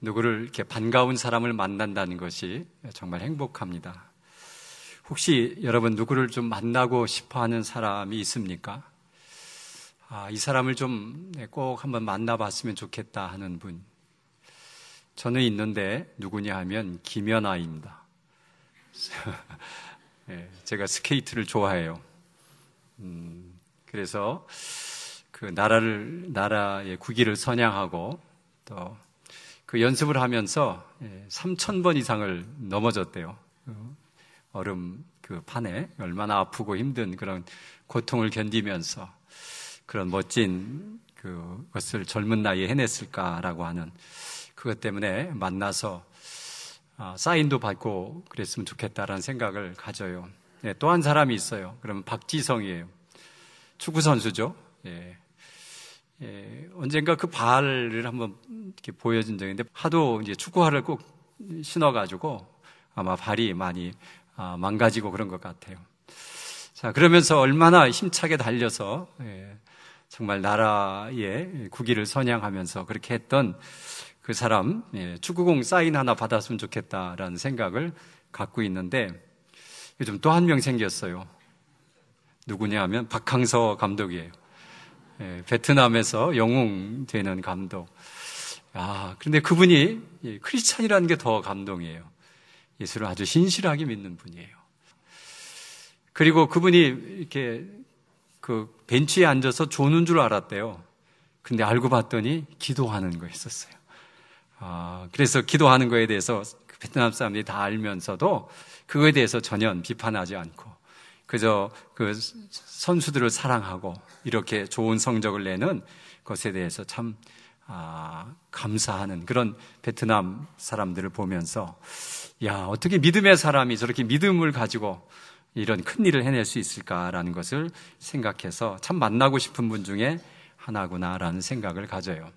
누구를 이렇게 반가운 사람을 만난다는 것이 정말 행복합니다. 혹시 여러분 누구를 좀 만나고 싶어 하는 사람이 있습니까? 이 사람을 좀 꼭 한번 만나봤으면 좋겠다 하는 분. 저는 있는데 누구냐 하면 김연아입니다. 제가 스케이트를 좋아해요. 그래서 그 나라의 국기를 선양하고 또 그 연습을 하면서 3,000번 이상을 넘어졌대요. 얼음 그 판에 얼마나 아프고 힘든 그런 고통을 견디면서 그런 멋진 그것을 젊은 나이에 해냈을까라고 하는 그것 때문에 만나서 사인도 받고 그랬으면 좋겠다라는 생각을 가져요. 또 한 사람이 있어요. 그러면 박지성이에요. 축구 선수죠. 언젠가 그 발을 한번 이렇게 보여준 적이 있는데 하도 이제 축구화를 꼭 신어가지고 아마 발이 많이 망가지고 그런 것 같아요. 자, 그러면서 얼마나 힘차게 달려서 정말 나라의 국기를 선양하면서 그렇게 했던 그 사람, 축구공 사인 하나 받았으면 좋겠다라는 생각을 갖고 있는데 요즘 또 한 명 생겼어요. 누구냐 하면 박항서 감독이에요. 베트남에서 영웅되는 감독. 그런데 그분이 크리스찬이라는 게 더 감동이에요. 예수를 아주 신실하게 믿는 분이에요. 그리고 그분이 이렇게 그 벤치에 앉아서 조는 줄 알았대요. 근데 알고 봤더니 기도하는 거였었어요. 그래서 기도하는 거에 대해서 베트남 사람들이 다 알면서도 그거에 대해서 전혀 비판하지 않고 그저 그 선수들을 사랑하고 이렇게 좋은 성적을 내는 것에 대해서 참 감사하는 그런 베트남 사람들을 보면서 어떻게 믿음의 사람이 저렇게 믿음을 가지고 이런 큰 일을 해낼 수 있을까라는 것을 생각해서 참 만나고 싶은 분 중에 하나구나라는 생각을 가져요.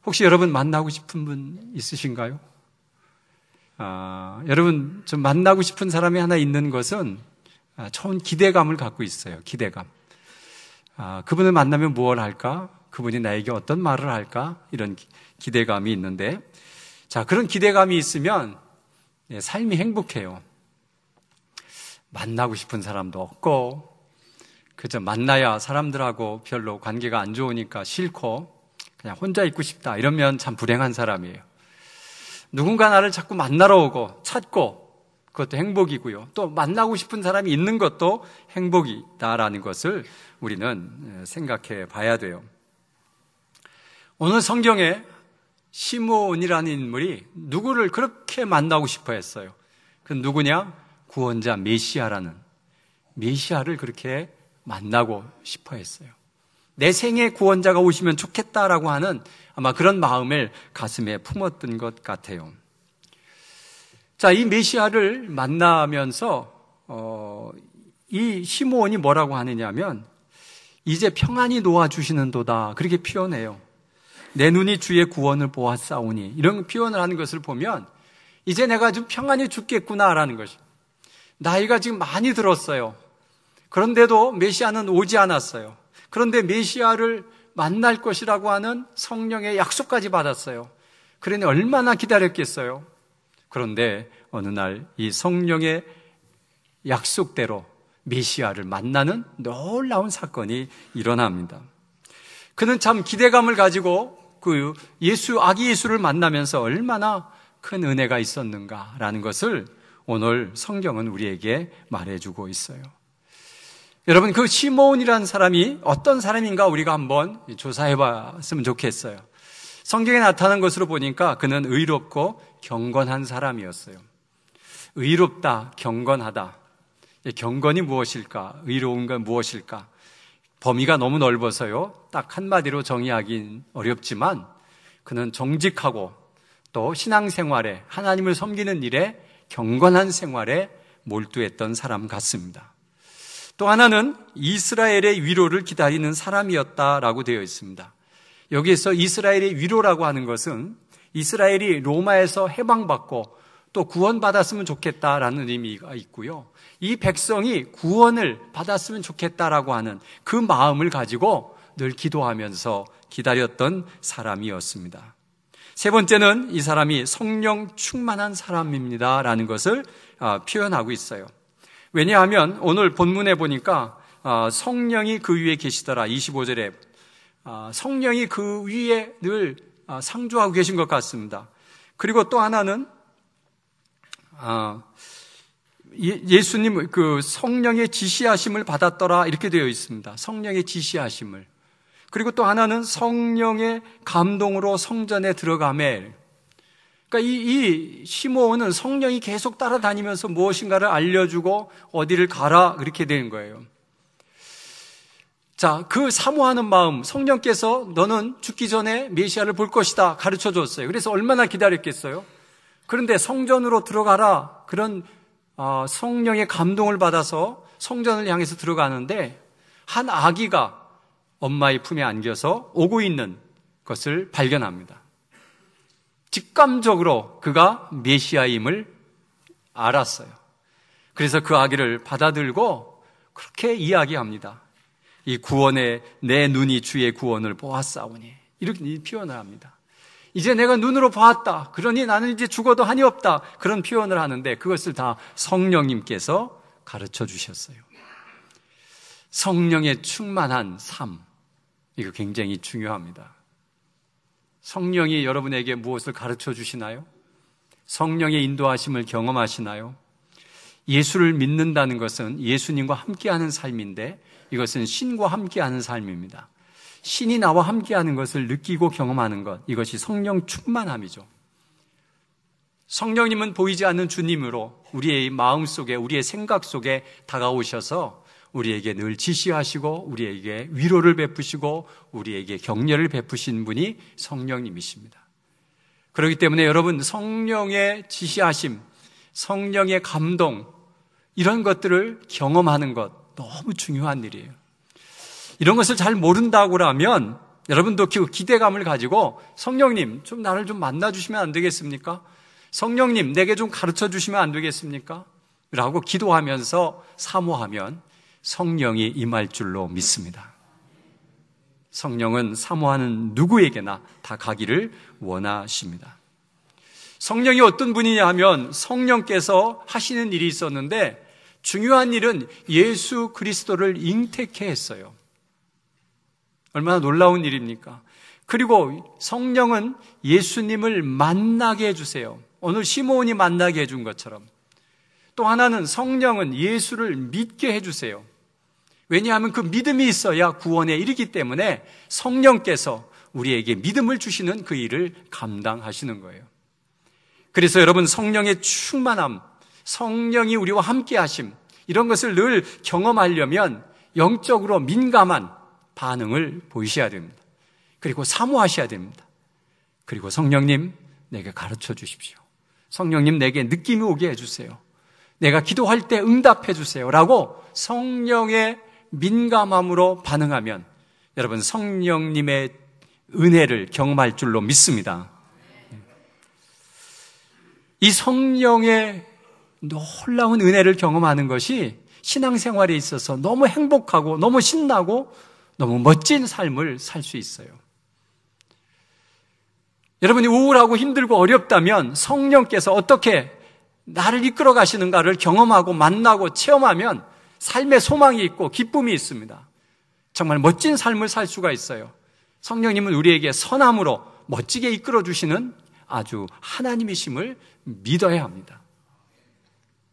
혹시 여러분 만나고 싶은 분 있으신가요? 여러분 좀 만나고 싶은 사람이 하나 있는 것은 좋은 기대감을 갖고 있어요. 기대감. 그분을 만나면 무엇을 할까? 그분이 나에게 어떤 말을 할까? 이런 기대감이 있는데, 자, 그런 기대감이 있으면 삶이 행복해요. 만나고 싶은 사람도 없고, 그저 만나야 사람들하고 별로 관계가 안 좋으니까 싫고, 그냥 혼자 있고 싶다. 이러면 참 불행한 사람이에요. 누군가 나를 자꾸 만나러 오고, 찾고, 그것도 행복이고요. 또 만나고 싶은 사람이 있는 것도 행복이다라는 것을 우리는 생각해 봐야 돼요. 오늘 성경에 시므온이라는 인물이 누구를 그렇게 만나고 싶어 했어요. 그 누구냐? 구원자 메시아라는 메시아를 그렇게 만나고 싶어 했어요. 내 생에 구원자가 오시면 좋겠다라고 하는 아마 그런 마음을 가슴에 품었던 것 같아요. 자, 이 메시아를 만나면서 이 시므온이 뭐라고 하느냐면 이제 평안히 놓아주시는도다 그렇게 표현해요. 내 눈이 주의 구원을 보았사오니 이런 표현을 하는 것을 보면 이제 내가 좀 평안히 죽겠구나라는 것이 나이가 지금 많이 들었어요. 그런데도 메시아는 오지 않았어요. 그런데 메시아를 만날 것이라고 하는 성령의 약속까지 받았어요. 그러니 얼마나 기다렸겠어요. 그런데 어느 날 이 성령의 약속대로 메시아를 만나는 놀라운 사건이 일어납니다. 그는 참 기대감을 가지고 그 아기 예수를 만나면서 얼마나 큰 은혜가 있었는가라는 것을 오늘 성경은 우리에게 말해주고 있어요. 여러분, 그 시므온이라는 사람이 어떤 사람인가 우리가 한번 조사해 봤으면 좋겠어요. 성경에 나타난 것으로 보니까 그는 의롭고 경건한 사람이었어요. 의롭다, 경건하다. 경건이 무엇일까? 의로운 건 무엇일까? 범위가 너무 넓어서요. 딱 한마디로 정의하긴 어렵지만 그는 정직하고 또 신앙생활에 하나님을 섬기는 일에 경건한 생활에 몰두했던 사람 같습니다. 또 하나는 이스라엘의 위로를 기다리는 사람이었다라고 되어 있습니다. 여기에서 이스라엘의 위로라고 하는 것은 이스라엘이 로마에서 해방받고 또 구원받았으면 좋겠다라는 의미가 있고요. 이 백성이 구원을 받았으면 좋겠다라고 하는 그 마음을 가지고 늘 기도하면서 기다렸던 사람이었습니다. 세 번째는 이 사람이 성령 충만한 사람입니다 라는 것을 표현하고 있어요. 왜냐하면 오늘 본문에 보니까 성령이 그 위에 계시더라 25절에 성령이 그 위에 늘 상주하고 계신 것 같습니다. 그리고 또 하나는 예수님 그 성령의 지시하심을 받았더라 이렇게 되어 있습니다. 성령의 지시하심을. 그리고 또 하나는 성령의 감동으로 성전에 들어가매. 그러니까 이 시므온은 성령이 계속 따라다니면서 무엇인가를 알려주고 어디를 가라 그렇게 되는 거예요. 자, 그 사모하는 마음, 성령께서 너는 죽기 전에 메시아를 볼 것이다 가르쳐 줬어요. 그래서 얼마나 기다렸겠어요? 그런데 성전으로 들어가라 그런 성령의 감동을 받아서 성전을 향해서 들어가는데 한 아기가 엄마의 품에 안겨서 오고 있는 것을 발견합니다. 직감적으로 그가 메시아임을 알았어요. 그래서 그 아기를 받아들고 그렇게 이야기합니다. 이 구원에 내 눈이 주의 구원을 보았사오니 이렇게 표현을 합니다. 이제 내가 눈으로 보았다. 그러니 나는 이제 죽어도 한이 없다. 그런 표현을 하는데 그것을 다 성령님께서 가르쳐 주셨어요. 성령의 충만한 삶. 이거 굉장히 중요합니다. 성령이 여러분에게 무엇을 가르쳐 주시나요? 성령의 인도하심을 경험하시나요? 예수를 믿는다는 것은 예수님과 함께하는 삶인데 이것은 신과 함께하는 삶입니다. 신이 나와 함께하는 것을 느끼고 경험하는 것, 이것이 성령 충만함이죠. 성령님은 보이지 않는 주님으로 우리의 마음 속에, 우리의 생각 속에 다가오셔서 우리에게 늘 지시하시고 우리에게 위로를 베푸시고 우리에게 격려를 베푸신 분이 성령님이십니다. 그렇기 때문에 여러분 성령의 지시하심, 성령의 감동 이런 것들을 경험하는 것 너무 중요한 일이에요. 이런 것을 잘 모른다고 하면 여러분도 기대감을 가지고 성령님 좀 나를 좀 만나주시면 안 되겠습니까? 성령님 내게 좀 가르쳐 주시면 안 되겠습니까? 라고 기도하면서 사모하면 성령이 임할 줄로 믿습니다. 성령은 사모하는 누구에게나 다 가기를 원하십니다. 성령이 어떤 분이냐 하면 성령께서 하시는 일이 있었는데 중요한 일은 예수 그리스도를 잉태케 했어요. 얼마나 놀라운 일입니까? 그리고 성령은 예수님을 만나게 해주세요. 오늘 시므온이 만나게 해준 것처럼. 또 하나는 성령은 예수를 믿게 해주세요. 왜냐하면 그 믿음이 있어야 구원에 이르기 때문에 성령께서 우리에게 믿음을 주시는 그 일을 감당하시는 거예요. 그래서 여러분 성령의 충만함, 성령이 우리와 함께 하심 이런 것을 늘 경험하려면 영적으로 민감한 반응을 보이셔야 됩니다. 그리고 사모하셔야 됩니다. 그리고 성령님 내게 가르쳐 주십시오. 성령님 내게 느낌이 오게 해주세요. 내가 기도할 때 응답해 주세요 라고 성령의 민감함으로 반응하면 여러분 성령님의 은혜를 경험할 줄로 믿습니다. 이 성령의 놀라운 은혜를 경험하는 것이 신앙생활에 있어서 너무 행복하고 너무 신나고 너무 멋진 삶을 살 수 있어요. 여러분이 우울하고 힘들고 어렵다면 성령께서 어떻게 나를 이끌어 가시는가를 경험하고 만나고 체험하면 삶의 소망이 있고 기쁨이 있습니다. 정말 멋진 삶을 살 수가 있어요. 성령님은 우리에게 선함으로 멋지게 이끌어 주시는 아주 하나님이심을 믿어야 합니다.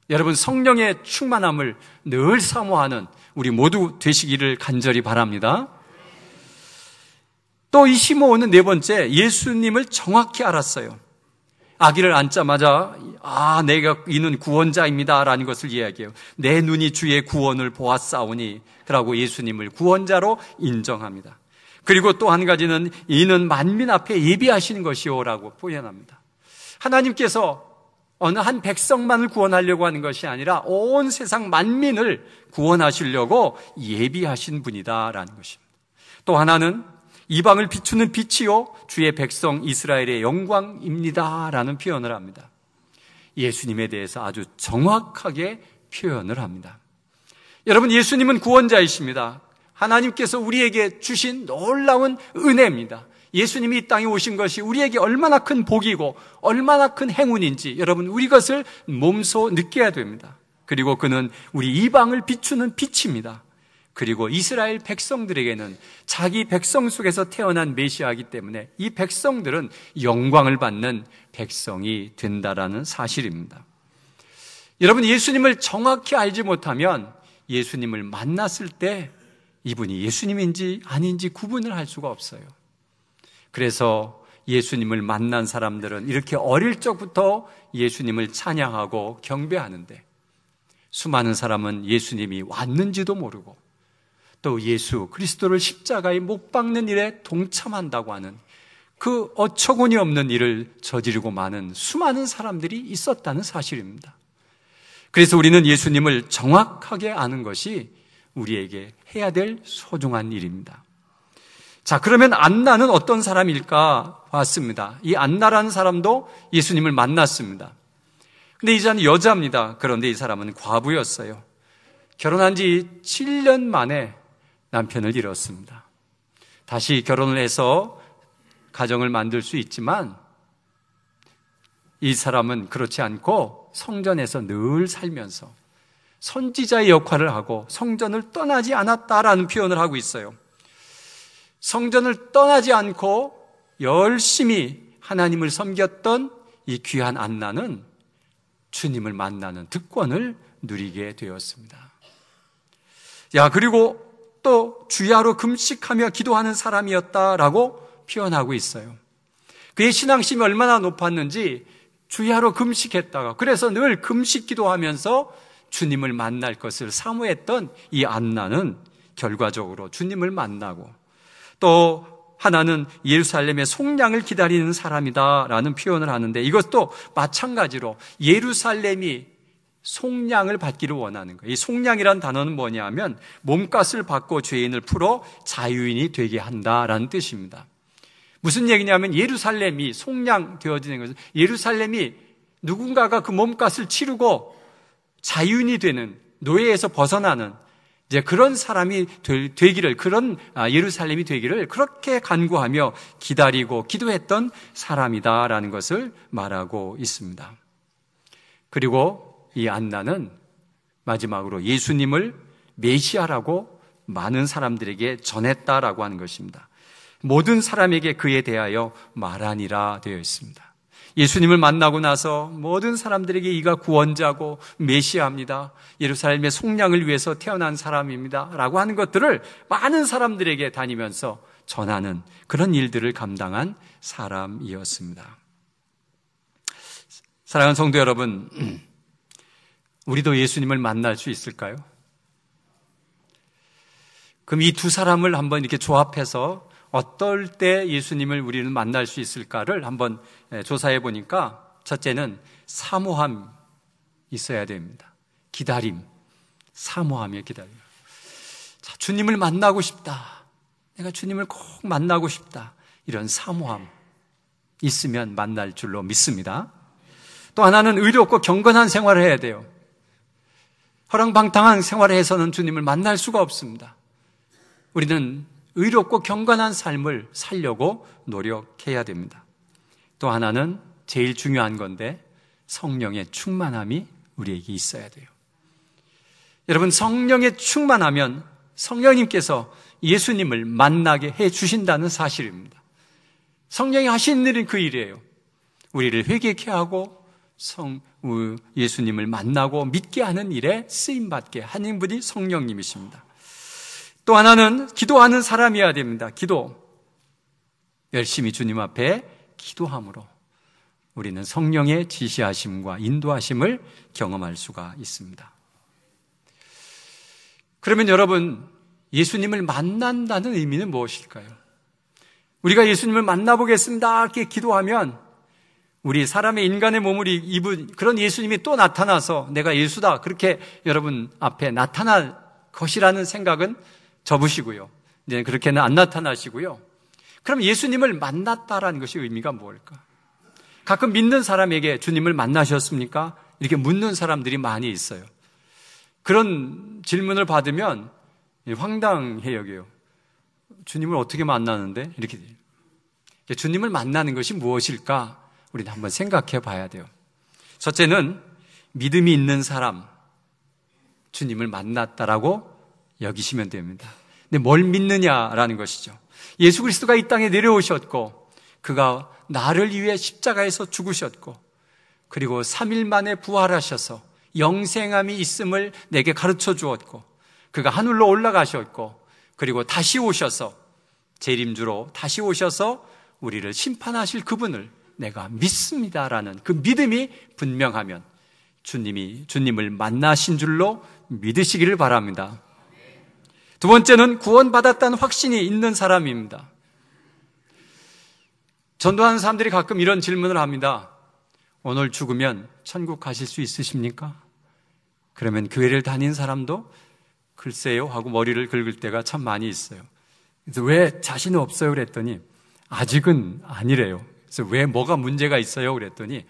여러분 성령의 충만함을 늘 사모하는 우리 모두 되시기를 간절히 바랍니다. 또 이 시므온은 네 번째 예수님을 정확히 알았어요. 아기를 앉자마자 내가 이는 구원자입니다 라는 것을 이야기해요. 내 눈이 주의 구원을 보았사오니 그러고 예수님을 구원자로 인정합니다. 그리고 또 한 가지는 이는 만민 앞에 예비하시는 것이요 라고 표현합니다. 하나님께서 어느 한 백성만을 구원하려고 하는 것이 아니라 온 세상 만민을 구원하시려고 예비하신 분이다라는 것입니다. 또 하나는 이방을 비추는 빛이요 주의 백성 이스라엘의 영광입니다라는 표현을 합니다. 예수님에 대해서 아주 정확하게 표현을 합니다. 여러분 예수님은 구원자이십니다. 하나님께서 우리에게 주신 놀라운 은혜입니다. 예수님이 이 땅에 오신 것이 우리에게 얼마나 큰 복이고 얼마나 큰 행운인지 여러분 우리 것을 몸소 느껴야 됩니다. 그리고 그는 우리 이방을 비추는 빛입니다. 그리고 이스라엘 백성들에게는 자기 백성 속에서 태어난 메시아이기 때문에 이 백성들은 영광을 받는 백성이 된다라는 사실입니다. 여러분, 예수님을 정확히 알지 못하면 예수님을 만났을 때 이분이 예수님인지 아닌지 구분을 할 수가 없어요. 그래서 예수님을 만난 사람들은 이렇게 어릴 적부터 예수님을 찬양하고 경배하는데, 수많은 사람은 예수님이 왔는지도 모르고 또 예수 그리스도를 십자가에 못 박는 일에 동참한다고 하는 그 어처구니 없는 일을 저지르고 마는 수많은 사람들이 있었다는 사실입니다. 그래서 우리는 예수님을 정확하게 아는 것이 우리에게 해야 될 소중한 일입니다. 자, 그러면 안나는 어떤 사람일까 봤습니다. 이 안나라는 사람도 예수님을 만났습니다. 근데 이 사람은 여자입니다. 그런데 이 사람은 과부였어요. 결혼한 지 7년 만에 남편을 잃었습니다. 다시 결혼을 해서 가정을 만들 수 있지만 이 사람은 그렇지 않고 성전에서 늘 살면서 선지자의 역할을 하고 성전을 떠나지 않았다라는 표현을 하고 있어요. 성전을 떠나지 않고 열심히 하나님을 섬겼던 이 귀한 안나는 주님을 만나는 특권을 누리게 되었습니다. 그리고 또 주야로 금식하며 기도하는 사람이었다라고 표현하고 있어요. 그의 신앙심이 얼마나 높았는지 주야로 금식했다가, 그래서 늘 금식 기도하면서 주님을 만날 것을 사모했던 이 안나는 결과적으로 주님을 만나고, 또 하나는 예루살렘의 속량을 기다리는 사람이다라는 표현을 하는데, 이것도 마찬가지로 예루살렘이 속량을 받기를 원하는 거예요. 이 속량이라는 단어는 뭐냐면 몸값을 받고 죄인을 풀어 자유인이 되게 한다라는 뜻입니다. 무슨 얘기냐면 예루살렘이 속량되어지는 것은 예루살렘이 누군가가 그 몸값을 치르고 자유인이 되는, 노예에서 벗어나는 이제 그런 사람이 되기를, 그런 예루살렘이 되기를 그렇게 간구하며 기다리고 기도했던 사람이다라는 것을 말하고 있습니다. 그리고 이 안나는 마지막으로 예수님을 메시아라고 많은 사람들에게 전했다라고 하는 것입니다. 모든 사람에게 그에 대하여 말하니라 되어 있습니다. 예수님을 만나고 나서 모든 사람들에게 이가 구원자고 메시아입니다, 예루살렘의 속량을 위해서 태어난 사람입니다 라고 하는 것들을 많은 사람들에게 다니면서 전하는 그런 일들을 감당한 사람이었습니다. 사랑하는 성도 여러분, 우리도 예수님을 만날 수 있을까요? 그럼 이 두 사람을 한번 이렇게 조합해서 어떨 때 예수님을 우리는 만날 수 있을까를 한번 조사해 보니까, 첫째는 사모함 있어야 됩니다. 기다림, 사모하며 기다림. 자, 주님을 만나고 싶다, 내가 주님을 꼭 만나고 싶다, 이런 사모함 있으면 만날 줄로 믿습니다. 또 하나는 의롭고 경건한 생활을 해야 돼요. 허랑방탕한 생활을 해서는 주님을 만날 수가 없습니다. 우리는 의롭고 경건한 삶을 살려고 노력해야 됩니다. 또 하나는 제일 중요한 건데, 성령의 충만함이 우리에게 있어야 돼요. 여러분, 성령의 충만하면 성령님께서 예수님을 만나게 해 주신다는 사실입니다. 성령이 하시는 일은 그 일이에요. 우리를 회개케 하고 예수님을 만나고 믿게 하는 일에 쓰임받게 하는 분이 성령님이십니다. 또 하나는 기도하는 사람이어야 됩니다. 기도. 열심히 주님 앞에 기도함으로 우리는 성령의 지시하심과 인도하심을 경험할 수가 있습니다. 그러면 여러분, 예수님을 만난다는 의미는 무엇일까요? 우리가 예수님을 만나보겠습니다 이렇게 기도하면 우리 사람의 인간의 몸을 입은 그런 예수님이 또 나타나서 내가 예수다 그렇게 여러분 앞에 나타날 것이라는 생각은 접으시고요. 이제 그렇게는 안 나타나시고요. 그럼 예수님을 만났다라는 것이 의미가 뭘까? 가끔 믿는 사람에게 주님을 만나셨습니까? 이렇게 묻는 사람들이 많이 있어요. 그런 질문을 받으면 황당해 여겨요. 주님을 어떻게 만나는데? 이렇게 돼요. 주님을 만나는 것이 무엇일까? 우리는 한번 생각해 봐야 돼요. 첫째는 믿음이 있는 사람, 주님을 만났다라고 여기시면 됩니다. 근데 뭘 믿느냐라는 것이죠. 예수 그리스도가 이 땅에 내려오셨고 그가 나를 위해 십자가에서 죽으셨고 그리고 3일 만에 부활하셔서 영생함이 있음을 내게 가르쳐 주었고 그가 하늘로 올라가셨고 그리고 다시 오셔서 재림주로 다시 오셔서 우리를 심판하실 그분을 내가 믿습니다라는 그 믿음이 분명하면 주님을 만나신 줄로 믿으시기를 바랍니다. 두 번째는 구원받았다는 확신이 있는 사람입니다. 전도하는 사람들이 가끔 이런 질문을 합니다. 오늘 죽으면 천국 가실 수 있으십니까? 그러면 교회를 다닌 사람도 글쎄요 하고 머리를 긁을 때가 참 많이 있어요. 그래서 왜 자신 없어요? 그랬더니 아직은 아니래요. 그래서 왜 뭐가 문제가 있어요? 그랬더니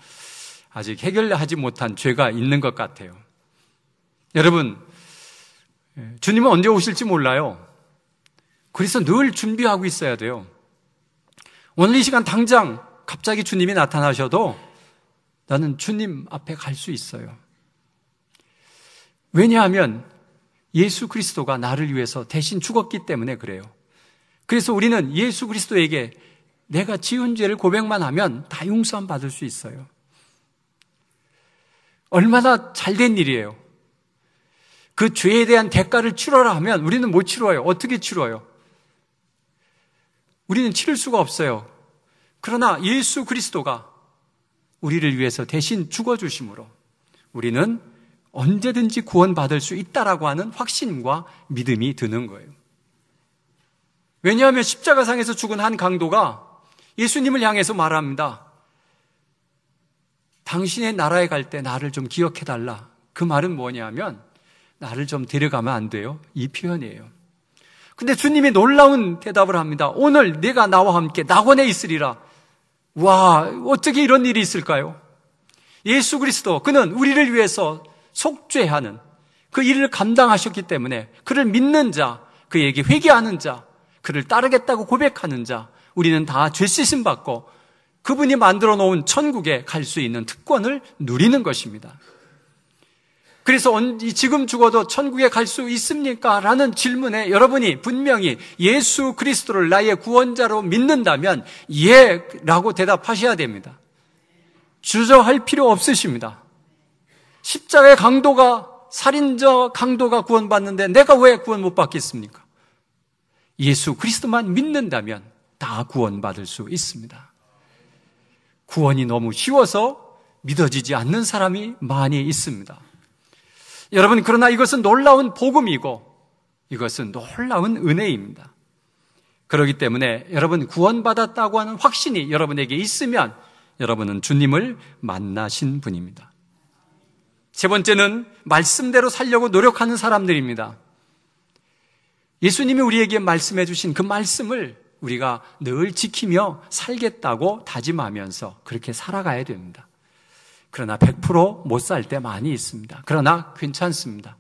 아직 해결하지 못한 죄가 있는 것 같아요. 여러분, 주님은 언제 오실지 몰라요. 그래서 늘 준비하고 있어야 돼요. 오늘 이 시간 당장 갑자기 주님이 나타나셔도 나는 주님 앞에 갈 수 있어요. 왜냐하면 예수 그리스도가 나를 위해서 대신 죽었기 때문에 그래요. 그래서 우리는 예수 그리스도에게 내가 지은 죄를 고백만 하면 다 용서함 받을 수 있어요. 얼마나 잘된 일이에요. 그 죄에 대한 대가를 치러라 하면 우리는 못 치러요. 어떻게 치러요? 우리는 치를 수가 없어요. 그러나 예수 그리스도가 우리를 위해서 대신 죽어주심으로 우리는 언제든지 구원받을 수 있다라고 하는 확신과 믿음이 드는 거예요. 왜냐하면 십자가상에서 죽은 한 강도가 예수님을 향해서 말합니다. 당신의 나라에 갈 때 나를 좀 기억해달라. 그 말은 뭐냐면 나를 좀 데려가면 안 돼요? 이 표현이에요. 근데 주님이 놀라운 대답을 합니다. 오늘 내가 나와 함께 낙원에 있으리라. 와, 어떻게 이런 일이 있을까요? 예수 그리스도, 그는 우리를 위해서 속죄하는 그 일을 감당하셨기 때문에 그를 믿는 자, 그에게 회개하는 자, 그를 따르겠다고 고백하는 자, 우리는 다 죄 씻음 받고 그분이 만들어 놓은 천국에 갈 수 있는 특권을 누리는 것입니다. 그래서 지금 죽어도 천국에 갈 수 있습니까? 라는 질문에 여러분이 분명히 예수 그리스도를 나의 구원자로 믿는다면 예 라고 대답하셔야 됩니다. 주저할 필요 없으십니다. 십자가의 강도가, 살인자 강도가 구원받는데 내가 왜 구원 못 받겠습니까? 예수 그리스도만 믿는다면 다 구원받을 수 있습니다. 구원이 너무 쉬워서 믿어지지 않는 사람이 많이 있습니다. 여러분, 그러나 이것은 놀라운 복음이고 이것은 놀라운 은혜입니다. 그렇기 때문에 여러분 구원받았다고 하는 확신이 여러분에게 있으면 여러분은 주님을 만나신 분입니다. 세 번째는 말씀대로 살려고 노력하는 사람들입니다. 예수님이 우리에게 말씀해 주신 그 말씀을 우리가 늘 지키며 살겠다고 다짐하면서 그렇게 살아가야 됩니다. 그러나 100% 못 살 때 많이 있습니다. 그러나 괜찮습니다.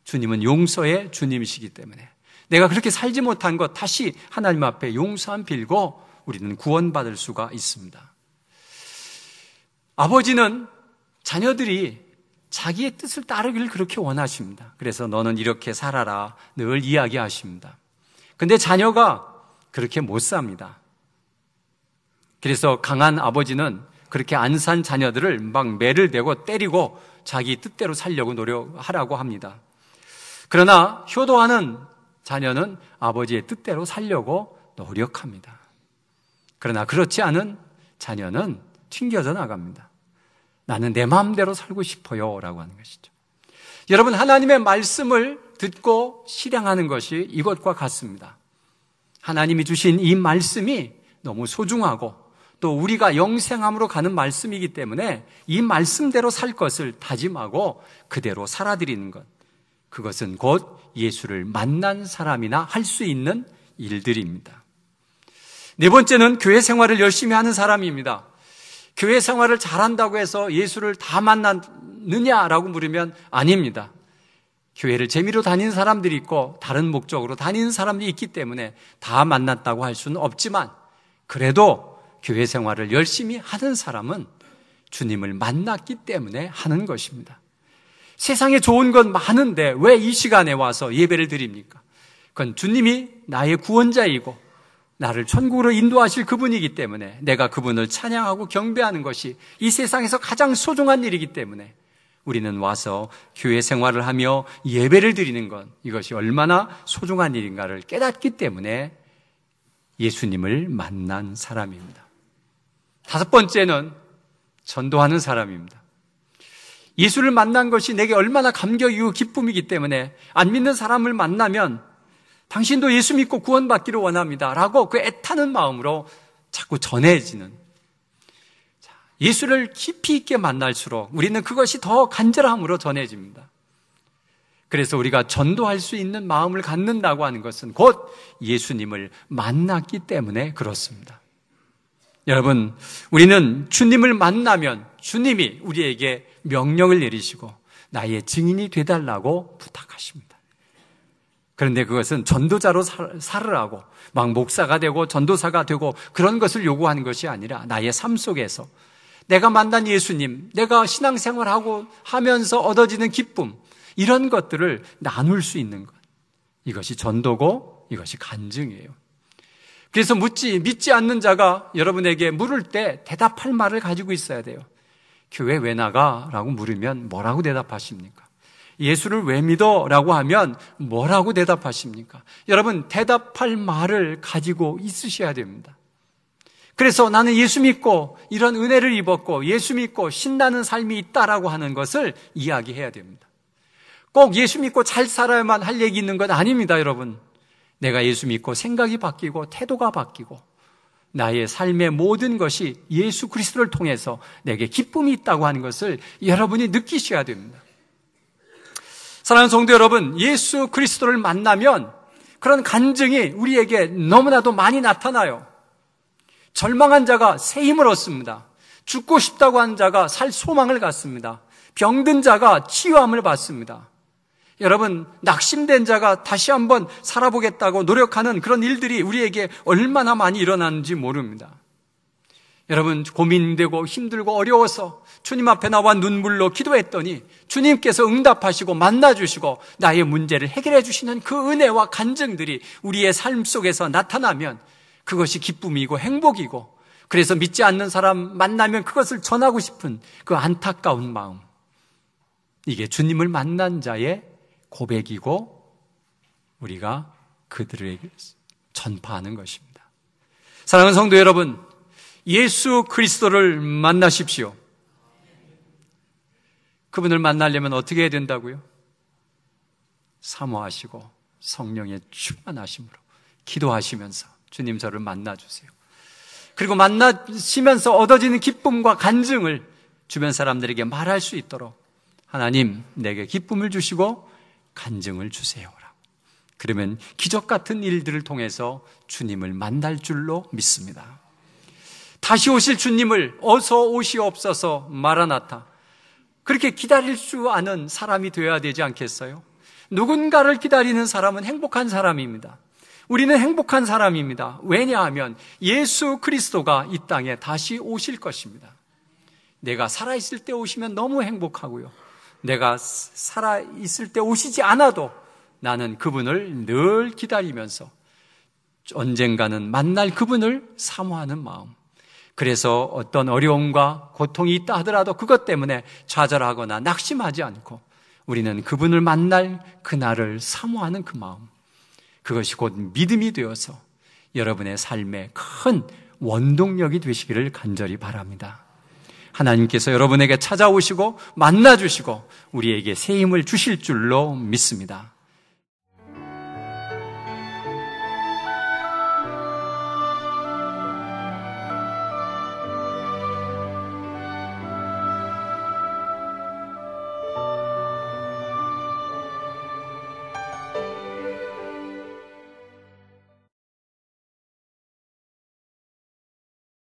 주님은 용서의 주님이시기 때문에 내가 그렇게 살지 못한 것 다시 하나님 앞에 용서함 빌고 우리는 구원받을 수가 있습니다. 아버지는 자녀들이 자기의 뜻을 따르기를 그렇게 원하십니다. 그래서 너는 이렇게 살아라 늘 이야기하십니다. 근데 자녀가 그렇게 못 삽니다. 그래서 강한 아버지는 그렇게 안 산 자녀들을 막 매를 대고 때리고 자기 뜻대로 살려고 노력하라고 합니다. 그러나 효도하는 자녀는 아버지의 뜻대로 살려고 노력합니다. 그러나 그렇지 않은 자녀는 튕겨져 나갑니다. 나는 내 마음대로 살고 싶어요 라고 하는 것이죠. 여러분, 하나님의 말씀을 듣고 실행하는 것이 이것과 같습니다. 하나님이 주신 이 말씀이 너무 소중하고 또 우리가 영생함으로 가는 말씀이기 때문에 이 말씀대로 살 것을 다짐하고 그대로 살아드리는 것, 그것은 곧 예수를 만난 사람이나 할 수 있는 일들입니다. 네 번째는 교회 생활을 열심히 하는 사람입니다. 교회 생활을 잘한다고 해서 예수를 다 만났느냐라고 물으면 아닙니다. 교회를 재미로 다니는 사람들이 있고 다른 목적으로 다니는 사람들이 있기 때문에 다 만났다고 할 수는 없지만 그래도 교회 생활을 열심히 하는 사람은 주님을 만났기 때문에 하는 것입니다. 세상에 좋은 건 많은데 왜 이 시간에 와서 예배를 드립니까? 그건 주님이 나의 구원자이고 나를 천국으로 인도하실 그분이기 때문에 내가 그분을 찬양하고 경배하는 것이 이 세상에서 가장 소중한 일이기 때문에 우리는 와서 교회 생활을 하며 예배를 드리는 것, 이것이 얼마나 소중한 일인가를 깨닫기 때문에 예수님을 만난 사람입니다. 다섯 번째는 전도하는 사람입니다. 예수를 만난 것이 내게 얼마나 감격이고 기쁨이기 때문에 안 믿는 사람을 만나면 당신도 예수 믿고 구원받기를 원합니다 라고 그 애타는 마음으로 자꾸 전해지는, 예수를 깊이 있게 만날수록 우리는 그것이 더 간절함으로 전해집니다. 그래서 우리가 전도할 수 있는 마음을 갖는다고 하는 것은 곧 예수님을 만났기 때문에 그렇습니다. 여러분, 우리는 주님을 만나면 주님이 우리에게 명령을 내리시고 나의 증인이 되달라고 부탁하십니다. 그런데 그것은 전도자로 살으라고 막 목사가 되고 전도사가 되고 그런 것을 요구하는 것이 아니라 나의 삶 속에서 내가 만난 예수님, 내가 신앙생활하고 하면서 얻어지는 기쁨, 이런 것들을 나눌 수 있는 것, 이것이 전도고 이것이 간증이에요. 그래서 믿지 않는 자가 여러분에게 물을 때 대답할 말을 가지고 있어야 돼요. 교회 왜 나가? 라고 물으면 뭐라고 대답하십니까? 예수를 왜 믿어? 라고 하면 뭐라고 대답하십니까? 여러분, 대답할 말을 가지고 있으셔야 됩니다. 그래서 나는 예수 믿고 이런 은혜를 입었고 예수 믿고 신나는 삶이 있다라고 하는 것을 이야기해야 됩니다. 꼭 예수 믿고 잘 살아야만 할 얘기 있는 건 아닙니다, 여러분. 내가 예수 믿고 생각이 바뀌고 태도가 바뀌고 나의 삶의 모든 것이 예수 그리스도를 통해서 내게 기쁨이 있다고 하는 것을 여러분이 느끼셔야 됩니다. 사랑하는 성도 여러분, 예수 그리스도를 만나면 그런 간증이 우리에게 너무나도 많이 나타나요. 절망한 자가 새 힘을 얻습니다. 죽고 싶다고 하는 자가 살 소망을 갖습니다. 병든 자가 치유함을 받습니다. 여러분, 낙심된 자가 다시 한번 살아보겠다고 노력하는 그런 일들이 우리에게 얼마나 많이 일어나는지 모릅니다. 여러분, 고민되고 힘들고 어려워서 주님 앞에 나와 눈물로 기도했더니 주님께서 응답하시고 만나주시고 나의 문제를 해결해 주시는 그 은혜와 간증들이 우리의 삶 속에서 나타나면 그것이 기쁨이고 행복이고, 그래서 믿지 않는 사람 만나면 그것을 전하고 싶은 그 안타까운 마음, 이게 주님을 만난 자의 고백이고 우리가 그들에게 전파하는 것입니다. 사랑하는 성도 여러분, 예수 그리스도를 만나십시오. 그분을 만나려면 어떻게 해야 된다고요? 사모하시고 성령의 충만하심으로 기도하시면서 주님 저를 만나주세요. 그리고 만나시면서 얻어지는 기쁨과 간증을 주변 사람들에게 말할 수 있도록 하나님 내게 기쁨을 주시고 간증을 주세요. 그러면 기적 같은 일들을 통해서 주님을 만날 줄로 믿습니다. 다시 오실 주님을 어서 오시옵소서 마라나타, 그렇게 기다릴 줄 아는 사람이 되어야 되지 않겠어요? 누군가를 기다리는 사람은 행복한 사람입니다. 우리는 행복한 사람입니다. 왜냐하면 예수 그리스도가 이 땅에 다시 오실 것입니다. 내가 살아있을 때 오시면 너무 행복하고요, 내가 살아있을 때 오시지 않아도 나는 그분을 늘 기다리면서 언젠가는 만날 그분을 사모하는 마음, 그래서 어떤 어려움과 고통이 있다 하더라도 그것 때문에 좌절하거나 낙심하지 않고 우리는 그분을 만날 그날을 사모하는 그 마음, 그것이 곧 믿음이 되어서 여러분의 삶에 큰 원동력이 되시기를 간절히 바랍니다. 하나님께서 여러분에게 찾아오시고 만나주시고 우리에게 새 힘을 주실 줄로 믿습니다.